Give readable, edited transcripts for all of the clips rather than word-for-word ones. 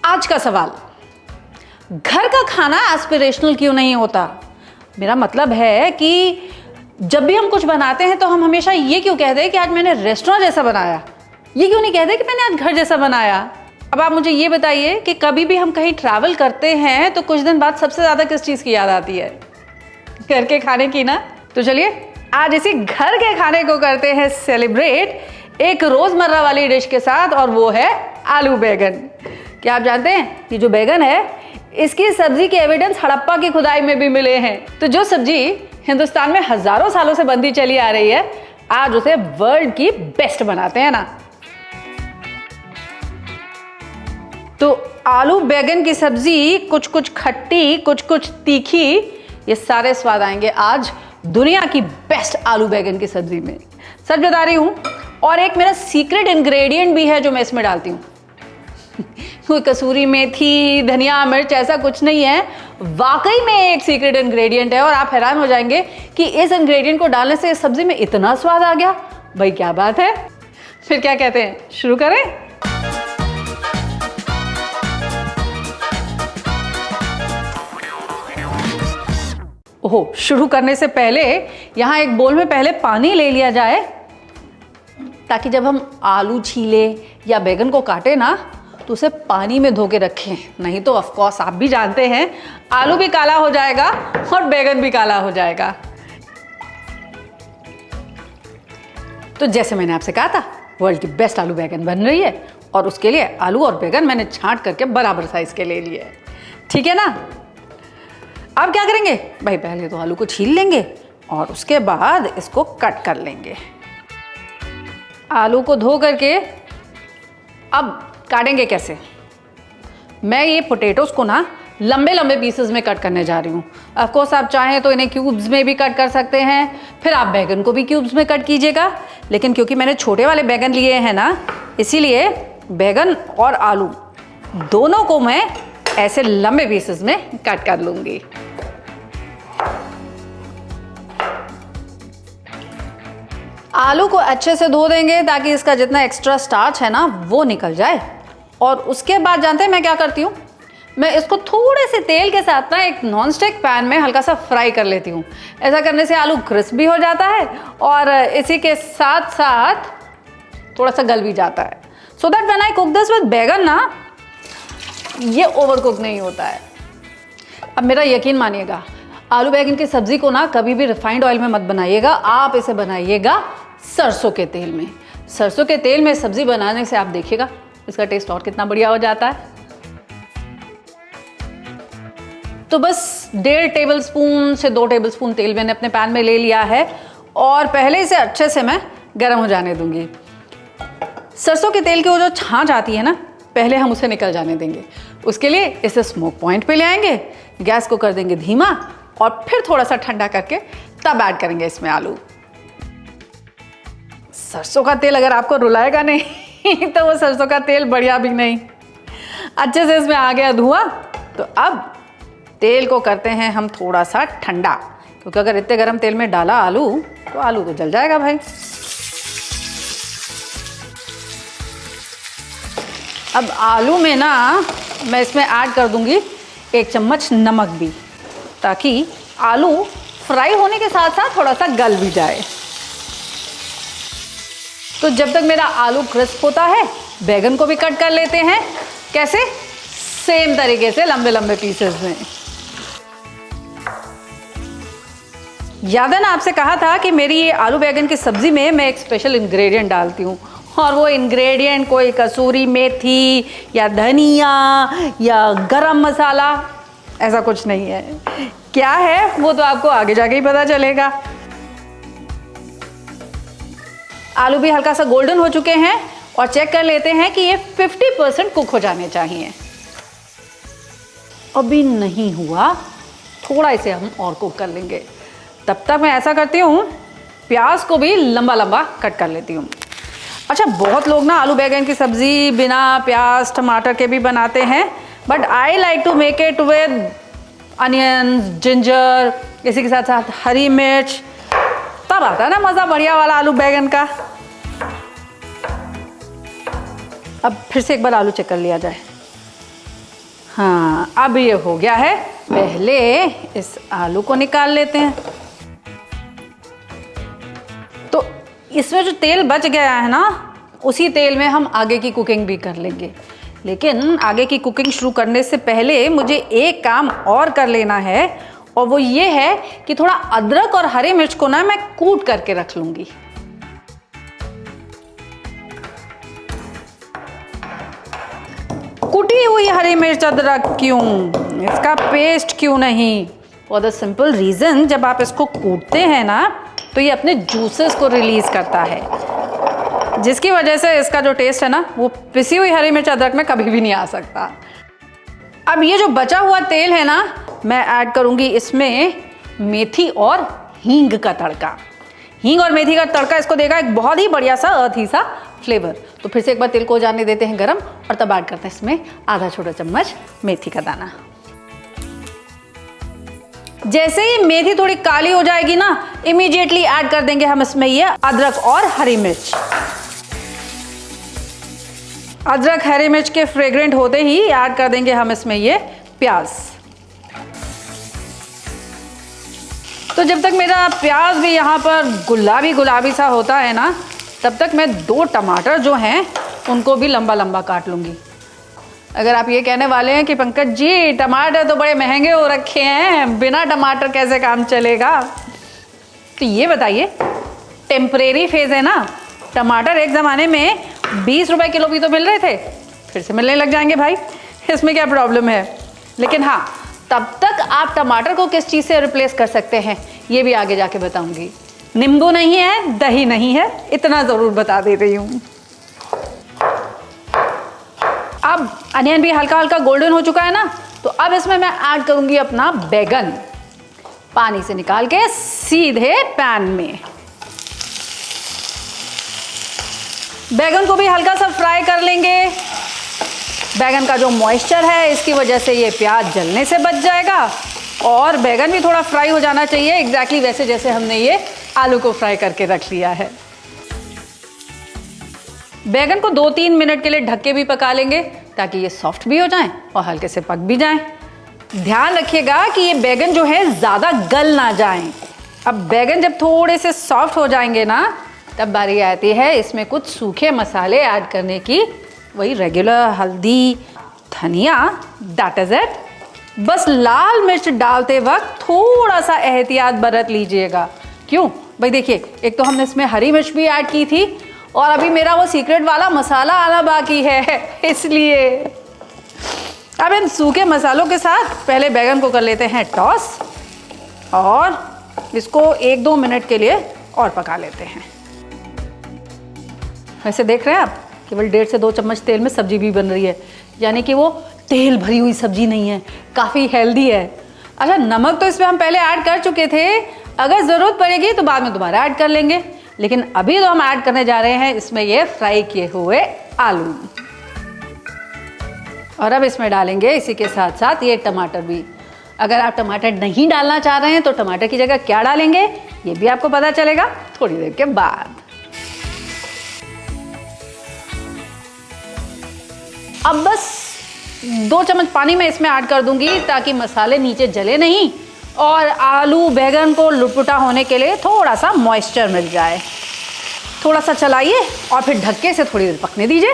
आज का सवाल, घर का खाना एस्पिरेशनल क्यों नहीं होता? मेरा मतलब है कि जब भी हम कुछ बनाते हैं तो हम हमेशा ये क्यों कहते हैं कि आज मैंने रेस्टोरेंट जैसा बनाया, ये क्यों नहीं कहते कि मैंने आज घर जैसा बनाया? अब आप मुझे ये बताइए कि कभी भी हम कहीं ट्रैवल करते हैं तो कुछ दिन बाद सबसे ज़्यादा किस चीज़ की याद आती है? घर के खाने की ना। तो चलिए आज इसी घर के खाने को करते हैं सेलिब्रेट एक रोज़मर्रा वाली डिश के साथ, और वो है आलू बैगन। क्या आप जानते हैं कि जो बैगन है इसकी सब्जी के एविडेंस हड़प्पा की खुदाई में भी मिले हैं। तो जो सब्जी हिंदुस्तान में हजारों सालों से बनती चली आ रही है, आज उसे वर्ल्ड की बेस्ट बनाते हैं ना। तो आलू बैगन की सब्जी कुछ कुछ खट्टी, कुछ कुछ तीखी, ये सारे स्वाद आएंगे आज दुनिया की बेस्ट आलू बैगन की सब्जी में। सच बता रही हूं, और एक मेरा सीक्रेट इंग्रेडिएंट भी है जो मैं इसमें डालती हूं। कोई कसूरी मेथी, धनिया, मिर्च ऐसा कुछ नहीं है, वाकई में एक सीक्रेट इंग्रेडिएंट है, और आप हैरान हो जाएंगे कि इस इंग्रेडिएंट को डालने से इस सब्जी में इतना स्वाद आ गया। भाई क्या बात है, फिर क्या कहते हैं, शुरू करें? ओहो, शुरू करने से पहले यहां एक बोल में पहले पानी ले लिया जाए, ताकि जब हम आलू छीले या बैगन को काटे ना तो उसे पानी में धो के रखें, नहीं तो ऑफ कोर्स आप भी जानते हैं आलू भी काला हो जाएगा और बैगन भी काला हो जाएगा। तो जैसे मैंने आपसे कहा था, वर्ल्ड की बेस्ट आलू बैगन बन रही है, और उसके लिए आलू और बैगन मैंने छांट करके बराबर साइज के ले लिए, ठीक है ना। अब क्या करेंगे भाई, पहले तो आलू को छील लेंगे और उसके बाद इसको कट कर लेंगे। आलू को धो करके अब काटेंगे कैसे? मैं ये पोटैटोस को ना लंबे लंबे पीसेस में कट करने जा रही हूँ। ऑफ कोर्स आप चाहें तो इन्हें क्यूब्स में भी कट कर सकते हैं, फिर आप बैगन को भी क्यूब्स में कट कीजिएगा, लेकिन क्योंकि मैंने छोटे वाले बैगन लिए हैं ना, इसीलिए बैगन और आलू दोनों को मैं ऐसे लंबे पीसेस में कट कर लूंगी। आलू को अच्छे से धो देंगे ताकि इसका जितना एक्स्ट्रा स्टार्च है ना वो निकल जाए, और उसके बाद जानते हैं मैं क्या करती हूँ, मैं इसको थोड़े से तेल के साथ ना एक नॉन स्टिक पैन में हल्का सा फ्राई कर लेती हूँ। ऐसा करने से आलू क्रिस्प भी हो जाता है और इसी के साथ साथ थोड़ा सा गल भी जाता है, so that when I cook this with बैगन ना, ये ओवर कुक नहीं होता है। अब मेरा यकीन मानिएगा, आलू बैगन की सब्जी को ना कभी भी रिफाइंड ऑयल में मत बनाइएगा, आप इसे बनाइएगा सरसों के तेल में। सरसों के तेल में सब्जी बनाने से आप देखिएगा इसका टेस्ट और कितना बढ़िया हो जाता है। तो बस 1.5 टेबलस्पून से 2 टेबलस्पून तेल मैंने अपने पैन में ले लिया है, और पहले इसे अच्छे से मैं गर्म हो जाने दूंगी। सरसों के तेल की वो जो छांच आती है ना, पहले हम उसे निकल जाने देंगे। उसके लिए इसे स्मोक पॉइंट पे ले आएंगे, गैस को कर देंगे धीमा, और फिर थोड़ा सा ठंडा करके तब ऐड करेंगे इसमें आलू। सरसों का तेल अगर आपको रुलाएगा नहीं तो वो सरसों का तेल बढ़िया भी नहीं। अच्छे से इसमें आ गया धुआं, तो अब तेल को करते हैं हम थोड़ा सा ठंडा, क्योंकि अगर इतने गर्म तेल में डाला आलू तो आलू तो जल जाएगा भाई। अब आलू में ना मैं इसमें ऐड कर दूंगी 1 चम्मच नमक भी, ताकि आलू फ्राई होने के साथ साथ थोड़ा सा गल भी जाए। तो जब तक मेरा आलू क्रिस्प होता है, बैगन को भी कट कर लेते हैं। कैसे? सेम तरीके से लंबे लंबे पीसेस में। याद है ना आपसे कहा था कि मेरी ये आलू बैगन की सब्जी में मैं एक स्पेशल इंग्रेडिएंट डालती हूँ, और वो इंग्रेडिएंट कोई कसूरी मेथी या धनिया या गरम मसाला ऐसा कुछ नहीं है। क्या है वो तो आपको आगे जाके ही पता चलेगा। आलू भी हल्का सा गोल्डन हो चुके हैं, और चेक कर लेते हैं कि ये 50% कुक हो जाने चाहिए। अभी नहीं हुआ, थोड़ा इसे हम और कुक कर लेंगे। तब तक मैं ऐसा करती हूँ, प्याज को भी लंबा लंबा कट कर लेती हूँ। अच्छा, बहुत लोग ना आलू बैगन की सब्जी बिना प्याज टमाटर के भी बनाते हैं, but I like to make it with onions, ginger, इसी के साथ साथ हरी मिर्च, तब आता है ना मज़ा बढ़िया वाला आलू बैगन का। अब फिर से एक बार आलू चेक कर लिया जाए। हाँ, अब ये हो गया है। पहले इस आलू को निकाल लेते हैं। तो इसमें जो तेल बच गया है ना, उसी तेल में हम आगे की कुकिंग भी कर लेंगे। लेकिन आगे की कुकिंग शुरू करने से पहले मुझे एक काम और कर लेना है, और वो ये है कि थोड़ा अदरक और हरी मिर्च को ना मैं कूट करके रख लूंगी। कुटी हुई हरी मिर्च अदरक क्यों, इसका पेस्ट क्यों नहीं? फॉर द सिंपल रीजन, जब आप इसको कूटते हैं ना तो ये अपने जूसेस को रिलीज करता है, जिसकी वजह से इसका जो टेस्ट है ना वो पिसी हुई हरी मिर्च अदरक में कभी भी नहीं आ सकता। अब ये जो बचा हुआ तेल है ना, मैं ऐड करूंगी इसमें मेथी और हींग का तड़का। हींग और मेथी का तड़का इसको देगा एक बहुत ही बढ़िया सा अर्थी सा फ्लेवर। तो फिर से एक बार तेल को जाने देते हैं गरम, और तब ऐड करते हैं इसमें आधा छोटा चम्मच मेथी का दाना। जैसे ही मेथी थोड़ी काली हो जाएगी ना, इमीडिएटली ऐड कर देंगे हम इसमें ये अदरक और हरी मिर्च। अदरक हरी मिर्च के फ्रेग्रेंट होते ही ऐड कर देंगे हम इसमें ये प्याज। तो जब तक मेरा प्याज भी यहाँ पर गुलाबी गुलाबी सा होता है ना, तब तक मैं 2 टमाटर जो हैं उनको भी लंबा लंबा काट लूँगी। अगर आप ये कहने वाले हैं कि पंकज जी टमाटर तो बड़े महंगे हो रखे हैं, बिना टमाटर कैसे काम चलेगा, तो ये बताइए, टेम्परेरी फेज है ना। टमाटर एक ज़माने में 20 रुपए किलो भी तो मिल रहे थे, फिर से मिलने लग जाएंगे भाई, इसमें क्या प्रॉब्लम है। लेकिन हाँ, तब तक आप टमाटर को किस चीज़ से रिप्लेस कर सकते हैं ये भी आगे जाके बताऊंगी। नींबू नहीं है, दही नहीं है, इतना ज़रूर बता दे रही हूँ। अब अनियन भी हल्का हल्का गोल्डन हो चुका है ना, तो अब इसमें मैं ऐड करूंगी अपना बैगन, पानी से निकाल के सीधे पैन में। बैगन को भी हल्का सा फ्राई कर लेंगे। बैगन का जो मॉइस्चर है, इसकी वजह से ये प्याज जलने से बच जाएगा, और बैगन भी थोड़ा फ्राई हो जाना चाहिए एग्जैक्टली वैसे जैसे हमने ये आलू को फ्राई करके रख लिया है। बैगन को 2-3 मिनट के लिए ढक के भी पका लेंगे, ताकि ये सॉफ्ट भी हो जाएं और हल्के से पक भी जाएं। ध्यान रखिएगा कि ये बैगन जो है ज़्यादा गल ना जाएं। अब बैगन जब थोड़े से सॉफ्ट हो जाएंगे ना, तब बारी आती है इसमें कुछ सूखे मसाले ऐड करने की। वही रेगुलर हल्दी, धनिया, दैट इज इट। बस लाल मिर्च डालते वक्त थोड़ा सा एहतियात बरत लीजिएगा। क्यों भाई, देखिए, एक तो हमने इसमें हरी मिर्च भी ऐड की थी, और अभी मेरा वो सीक्रेट वाला मसाला आना बाकी है, इसलिए अब इन सूखे मसालों के साथ पहले बैगन को कर लेते हैं टॉस, और इसको 1-2 मिनट के लिए और पका लेते हैं। वैसे देख रहे हैं आप, केवल 1.5 से 2 चम्मच तेल में सब्जी भी बन रही है, यानी कि वो तेल भरी हुई सब्जी नहीं है, काफ़ी हेल्दी है। अच्छा, नमक तो इसमें हम पहले ऐड कर चुके थे, अगर ज़रूरत पड़ेगी तो बाद में दोबारा ऐड कर लेंगे। लेकिन अभी तो हम ऐड करने जा रहे हैं इसमें ये फ्राई किए हुए आलू, और अब इसमें डालेंगे इसी के साथ साथ ये टमाटर भी। अगर आप टमाटर नहीं डालना चाह रहे हैं तो टमाटर की जगह क्या डालेंगे ये भी आपको पता चलेगा थोड़ी देर के बाद। अब बस 2 चम्मच पानी में इसमें ऐड कर दूंगी, ताकि मसाले नीचे जले नहीं और आलू बैगन को लुटपुटा होने के लिए थोड़ा सा मॉइस्चर मिल जाए। थोड़ा सा चलाइए और फिर ढक्के से थोड़ी देर पकने दीजिए।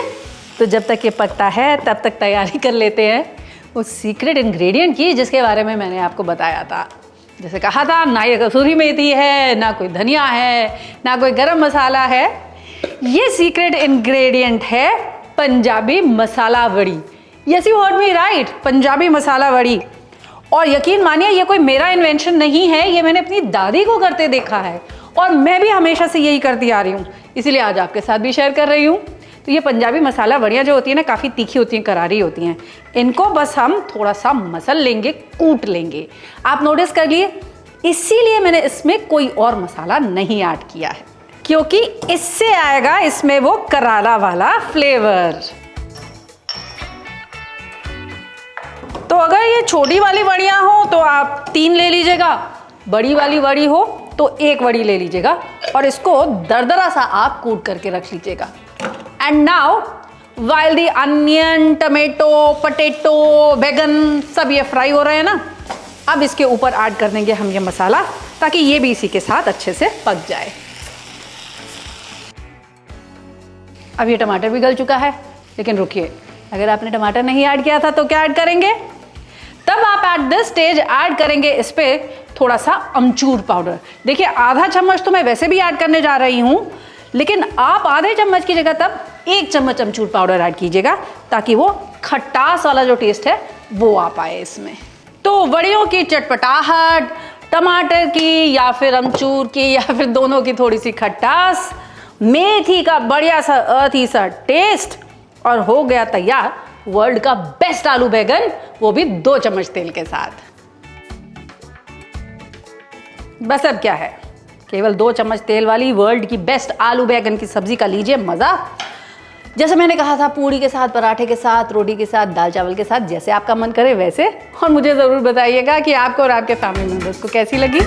तो जब तक ये पकता है तब तक तैयारी कर लेते हैं उस सीक्रेट इंग्रेडिएंट की जिसके बारे में मैंने आपको बताया था। जैसे कहा था, ना ये कसूरी मेथी है, ना कोई धनिया है, ना कोई गरम मसाला है। ये सीक्रेट इंग्रेडिएंट है Punjabi masala vadi. Yes you heard me right, Punjabi masala vadi. और यकीन मानिए ये कोई मेरा इन्वेंशन नहीं है, ये मैंने अपनी दादी को करते देखा है और मैं भी हमेशा से यही करती आ रही हूँ, इसीलिए आज आपके साथ भी शेयर कर रही हूँ। तो ये पंजाबी मसाला वड़ियाँ जो होती है ना, काफ़ी तीखी होती हैं, करारी होती हैं। इनको बस हम थोड़ा सा मसल लेंगे, कूट लेंगे। आप नोटिस कर लिए, इसीलिए मैंने इसमें कोई और मसाला नहीं ऐड किया है, क्योंकि इससे आएगा इसमें वो करारा वाला फ्लेवर। तो अगर ये छोटी वाली वड़ियाँ हो तो आप 3 ले लीजिएगा, बड़ी वाली वड़ी हो तो 1 वड़ी ले लीजिएगा और इसको दरदरा सा आप कूट करके रख लीजिएगा। And now while the onion, tomato, potato, बैगन सब ये फ्राई हो रहे हैं ना, अब इसके ऊपर ऐड कर देंगे हम ये मसाला, ताकि ये भी इसी के साथ अच्छे से पक जाए। अब ये टमाटर भी गल चुका है, लेकिन रुकिए, अगर आपने टमाटर नहीं ऐड किया था तो क्या ऐड करेंगे? तब आप एट दिस स्टेज ऐड करेंगे इस पे थोड़ा सा अमचूर पाउडर। देखिए आधा चम्मच तो मैं वैसे भी ऐड करने जा रही हूं, लेकिन आप आधे चम्मच की जगह तब 1 चम्मच अमचूर पाउडर ऐड कीजिएगा, ताकि वो खटास वाला जो टेस्ट है वो आ पाए इसमें। तो वड़ियों की चटपटाहट, टमाटर की या फिर अमचूर की या फिर दोनों की थोड़ी सी खटास, मेथी का बढ़िया सा अर्थी सा टेस्ट, और हो गया तैयार वर्ल्ड का बेस्ट आलू बैगन, वो भी 2 चम्मच तेल के साथ। बस अब क्या है, केवल 2 चम्मच तेल वाली वर्ल्ड की बेस्ट आलू बैगन की सब्जी का लीजिए मजा। जैसे मैंने कहा था, पूड़ी के साथ, पराठे के साथ, रोटी के साथ, दाल चावल के साथ, जैसे आपका मन करे वैसे। और मुझे ज़रूर बताइएगा कि आपको और आपके फैमिली मेंबर्स को कैसी लगी।